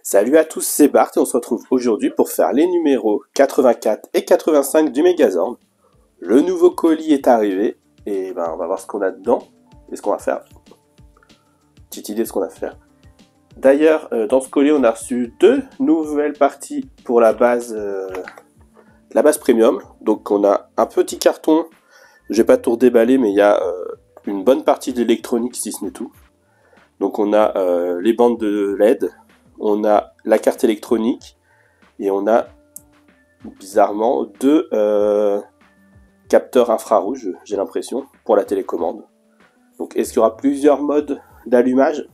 Salut à tous, c'est Bart et on se retrouve aujourd'hui pour faire les numéros 84 et 85 du Megazord. Le nouveau colis est arrivé et on va voir ce qu'on a dedans et ce qu'on va faire. Petite idée de ce qu'on va faire. D'ailleurs, dans ce colis, on a reçu deux nouvelles parties pour la base premium. Donc on a un petit carton, je vais pas tout redéballer, mais il y a une bonne partie d'électronique si ce n'est tout. Donc on a les bandes de LED. On a la carte électronique et on a bizarrement deux capteurs infrarouges, j'ai l'impression, pour la télécommande. Donc est-ce qu'il y aura plusieurs modes d'allumage?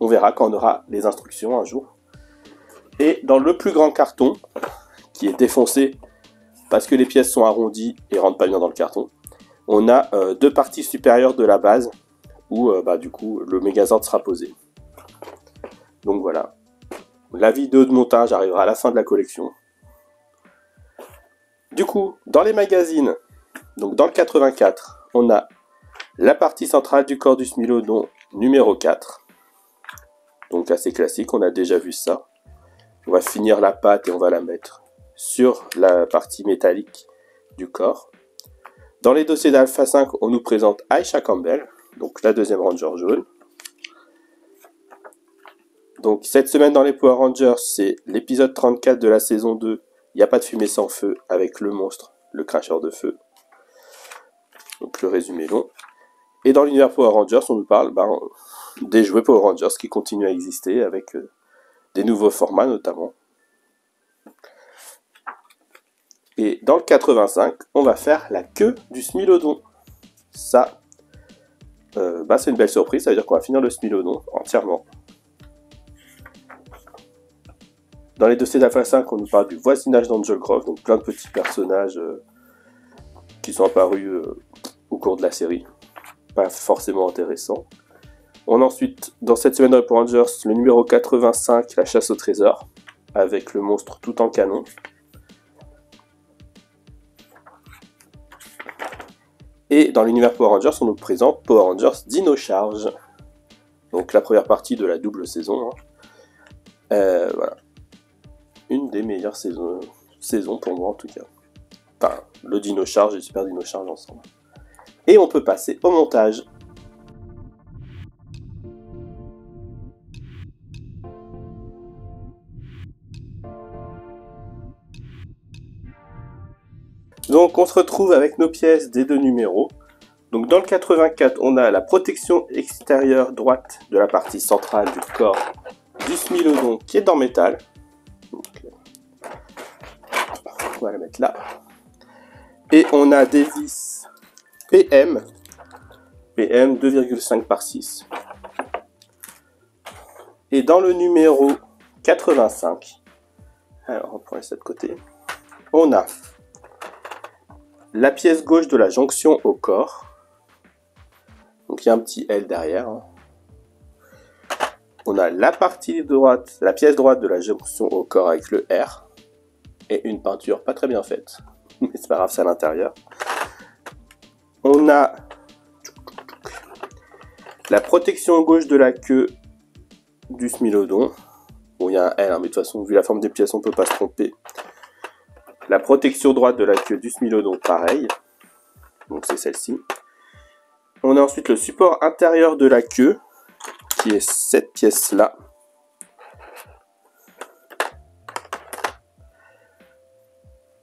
On verra quand on aura les instructions un jour. Et dans le plus grand carton, qui est défoncé parce que les pièces sont arrondies et rentrent pas bien dans le carton, on a deux parties supérieures de la base où du coup le Megazord sera posé. Donc voilà, la vidéo de montage arrivera à la fin de la collection. Du coup, dans les magazines, donc dans le 84, on a la partie centrale du corps du Smilodon numéro 4. Donc assez classique, on a déjà vu ça. On va finir la pâte et on va la mettre sur la partie métallique du corps. Dans les dossiers d'Alpha 5, on nous présente Aisha Campbell, donc la deuxième Ranger jaune. Donc cette semaine dans les Power Rangers, c'est l'épisode 34 de la saison 2. Il n'y a pas de fumée sans feu avec le monstre, le cracheur de feu. Donc le résumé long. Et dans l'univers Power Rangers, on nous parle des jouets Power Rangers qui continuent à exister avec des nouveaux formats notamment. Et dans le 85, on va faire la queue du Smilodon. Ça, c'est une belle surprise, ça veut dire qu'on va finir le Smilodon entièrement. Dans les dossiers d'Alpha 5, on nous parle du voisinage d'Angel Grove, donc plein de petits personnages qui sont apparus au cours de la série. Pas forcément intéressants. On a ensuite, dans cette semaine de Power Rangers, le numéro 85, la chasse au trésor, avec le monstre tout en canon. Et dans l'univers Power Rangers, on nous présente Power Rangers Dino Charge. Donc la première partie de la double saison. Voilà. Une des meilleures saisons pour moi en tout cas. Enfin, le Dino Charge et le Super Dino Charge ensemble. Et on peut passer au montage. Donc on se retrouve avec nos pièces des deux numéros. Donc dans le 84, on a la protection extérieure droite de la partie centrale du corps du Smilodon qui est en métal. Donc, on va la mettre là. Et on a des vis PM 2,5 par 6. Et dans le numéro 85, alors on prend ça de côté, on a la pièce gauche de la jonction au corps. Donc il y a un petit L derrière. On a la partie droite, la pièce droite de la jonction au corps avec le R. Et une peinture pas très bien faite. Mais c'est pas grave, c'est à l'intérieur. On a la protection gauche de la queue du Smilodon. Bon, il y a un L, mais de toute façon, vu la forme des pièces, on ne peut pas se tromper. La protection droite de la queue du Smilodon, pareil. Donc c'est celle-ci. On a ensuite le support intérieur de la queue, qui est cette pièce-là.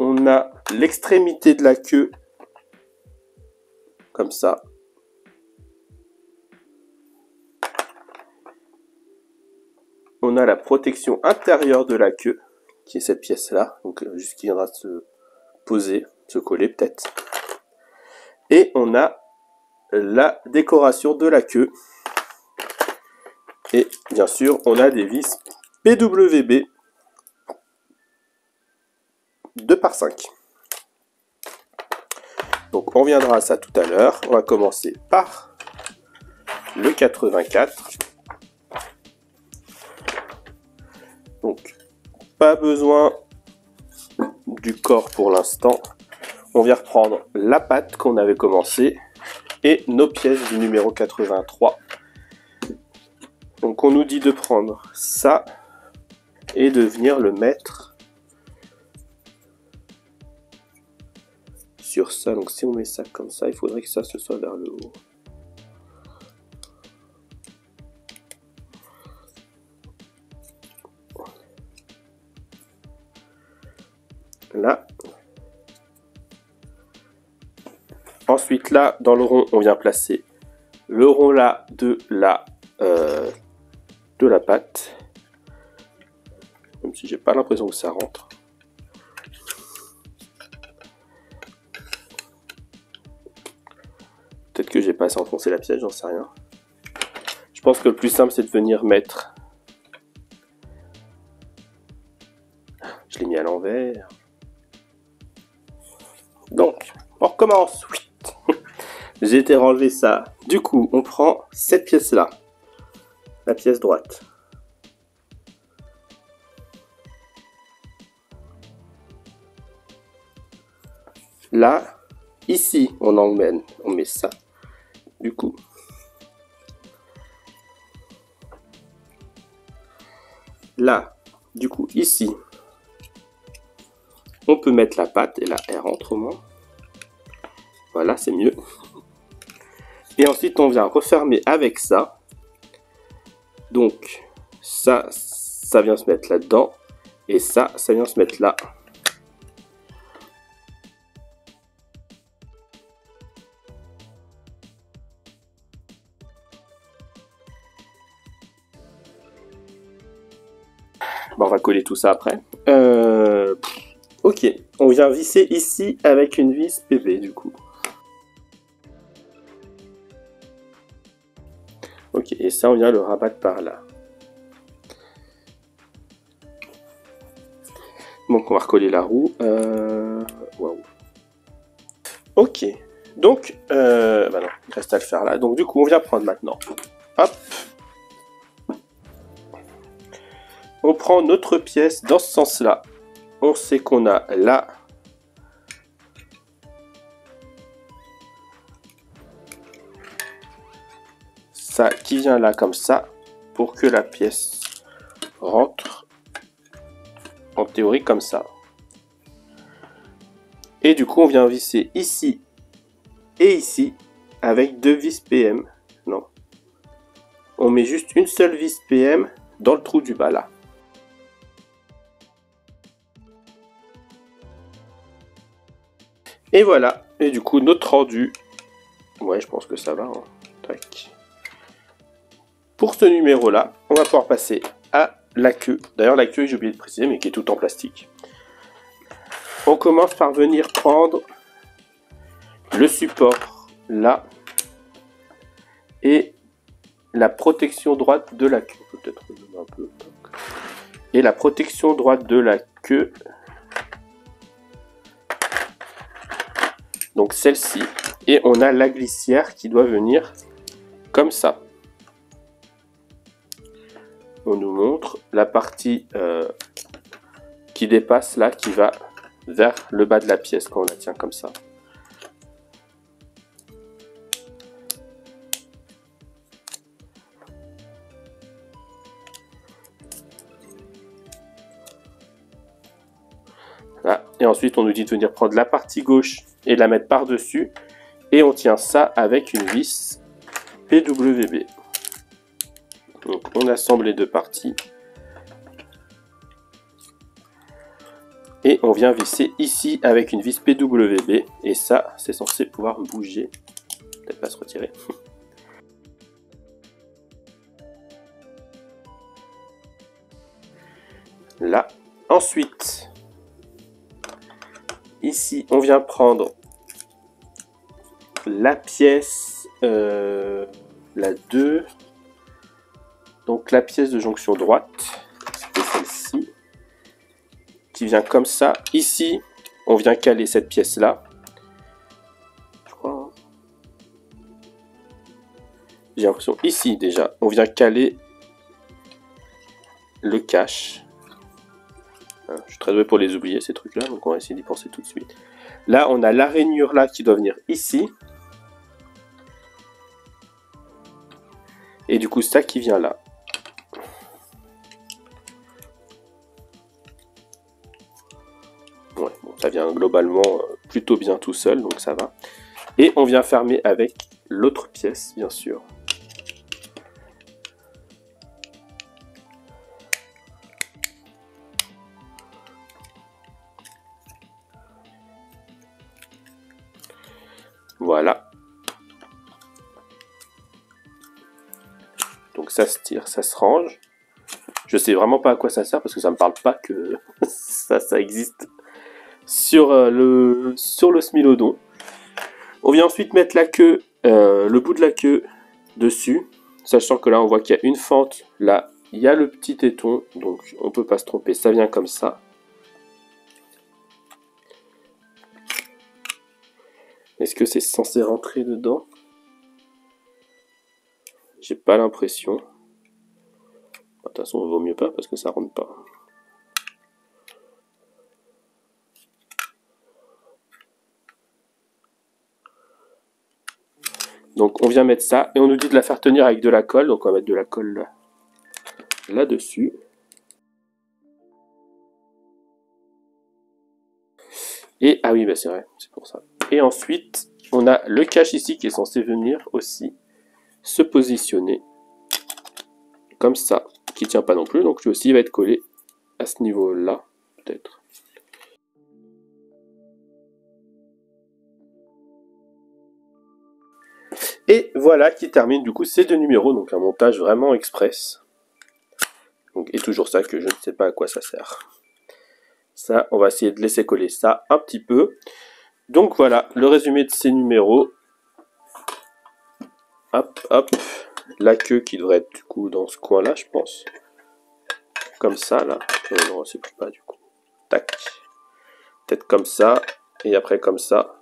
On a l'extrémité de la queue, comme ça. On a la protection intérieure de la queue, qui est cette pièce-là, donc juste qui viendra se poser, se coller peut-être. Et on a la décoration de la queue. Et bien sûr, on a des vis PWB 2 par 5. Donc on reviendra à ça tout à l'heure. On va commencer par le 84. Donc pas besoin du corps pour l'instant. On vient reprendre la pâte qu'on avait commencé et nos pièces du numéro 83. Donc on nous dit de prendre ça, et de venir le mettre sur ça. Donc si on met ça comme ça, il faudrait que ça se soit vers le haut. Là. Ensuite là, dans le rond, on vient placer le rond là de la pâte. Même si j'ai pas l'impression que ça rentre. Peut-être que j'ai pas assez enfoncé la pièce, j'en sais rien. Je pense que le plus simple c'est de venir mettre. Je l'ai mis à l'envers. Donc, on recommence. J'ai été renlever ça. Du coup, on prend cette pièce-là. La pièce droite. Là, ici, on emmène, on met ça. Du coup. Là, du coup, ici, on peut mettre la pâte et là, elle rentre au moins. Voilà, c'est mieux. Et ensuite, on vient refermer avec ça. Donc, ça vient se mettre là-dedans. Et ça vient se mettre là. Bon, on va coller tout ça après. Ok, on vient visser ici avec une vis PV du coup. Ok, et ça on vient le rabattre par là. Donc on va recoller la roue. Waouh. Ok, donc, bah non, il reste à le faire là. Donc du coup on vient prendre maintenant. Hop. On prend notre pièce dans ce sens-là. On sait qu'on a là. Ça qui vient là comme ça pour que la pièce rentre en théorie comme ça. Et du coup on vient visser ici et ici avec deux vis PM. Non. On met juste une seule vis PM dans le trou du bas là. Et voilà. Et du coup notre rendu. Ouais je pense que ça va. Hein. Tac. Pour ce numéro là, on va pouvoir passer à la queue. D'ailleurs la queue j'ai oublié de préciser mais qui est tout en plastique. On commence par venir prendre le support là et la protection droite de la queue. Peut-être un peu. Et la protection droite de la queue. Donc celle-ci. Et on a la glissière qui doit venir comme ça. On nous montre la partie qui dépasse là, qui va vers le bas de la pièce quand on la tient comme ça. Là. Et ensuite on nous dit de venir prendre la partie gauche et la mettre par-dessus. Et on tient ça avec une vis PWB. Donc on assemble les deux parties. Et on vient visser ici avec une vis PWB. Et ça, c'est censé pouvoir bouger. Peut-être pas se retirer. Là. Ensuite, ici, on vient prendre la pièce, la 2. Donc la pièce de jonction droite. C'était celle-ci. Qui vient comme ça. Ici, on vient caler cette pièce-là. Je crois. J'ai l'impression, ici déjà, on vient caler le cache. Je suis très doué pour les oublier, ces trucs-là, donc on va essayer d'y penser tout de suite. Là, on a la rainure là qui doit venir ici. Et du coup, ça qui vient là. Ouais, bon, ça vient globalement plutôt bien tout seul, donc ça va. Et on vient fermer avec l'autre pièce, bien sûr. Voilà. Donc ça se tire, ça se range. Je sais vraiment pas à quoi ça sert parce que ça me parle pas que ça existe sur le Smilodon. On vient ensuite mettre la queue, le bout de la queue dessus, sachant que là on voit qu'il y a une fente, là il y a le petit téton, donc on peut pas se tromper, ça vient comme ça. Est-ce que c'est censé rentrer dedans? J'ai pas l'impression. De toute façon, il vaut mieux pas parce que ça rentre pas. Donc on vient mettre ça et on nous dit de la faire tenir avec de la colle. Donc on va mettre de la colle là-dessus. Et ah oui, bah c'est vrai, c'est pour ça. Et ensuite, on a le cache ici qui est censé venir aussi se positionner comme ça, qui tient pas non plus. Donc lui aussi il va être collé à ce niveau-là, peut-être. Et voilà qui termine du coup ces deux numéros, donc un montage vraiment express. Donc, et toujours ça que je ne sais pas à quoi ça sert. Ça, on va essayer de laisser coller ça un petit peu. Donc voilà, le résumé de ces numéros. Hop, hop. La queue qui devrait être du coup dans ce coin-là, je pense. Comme ça, là. Non, c'est plus pas du coup. Tac. Peut-être comme ça. Et après comme ça.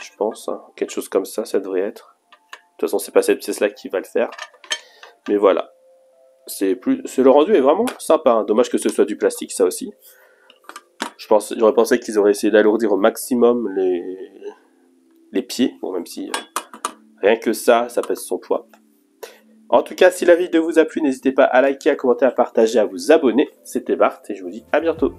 Je pense. Hein. Quelque chose comme ça, ça devrait être. De toute façon, c'est pas cette pièce-là qui va le faire. Mais voilà. Le rendu est vraiment sympa. Hein. Dommage que ce soit du plastique, ça aussi. J'aurais pensé qu'ils auraient essayé d'alourdir au maximum les pieds. Bon, même si rien que ça pèse son poids. En tout cas, si la vidéo vous a plu, n'hésitez pas à liker, à commenter, à partager, à vous abonner. C'était Bart et je vous dis à bientôt.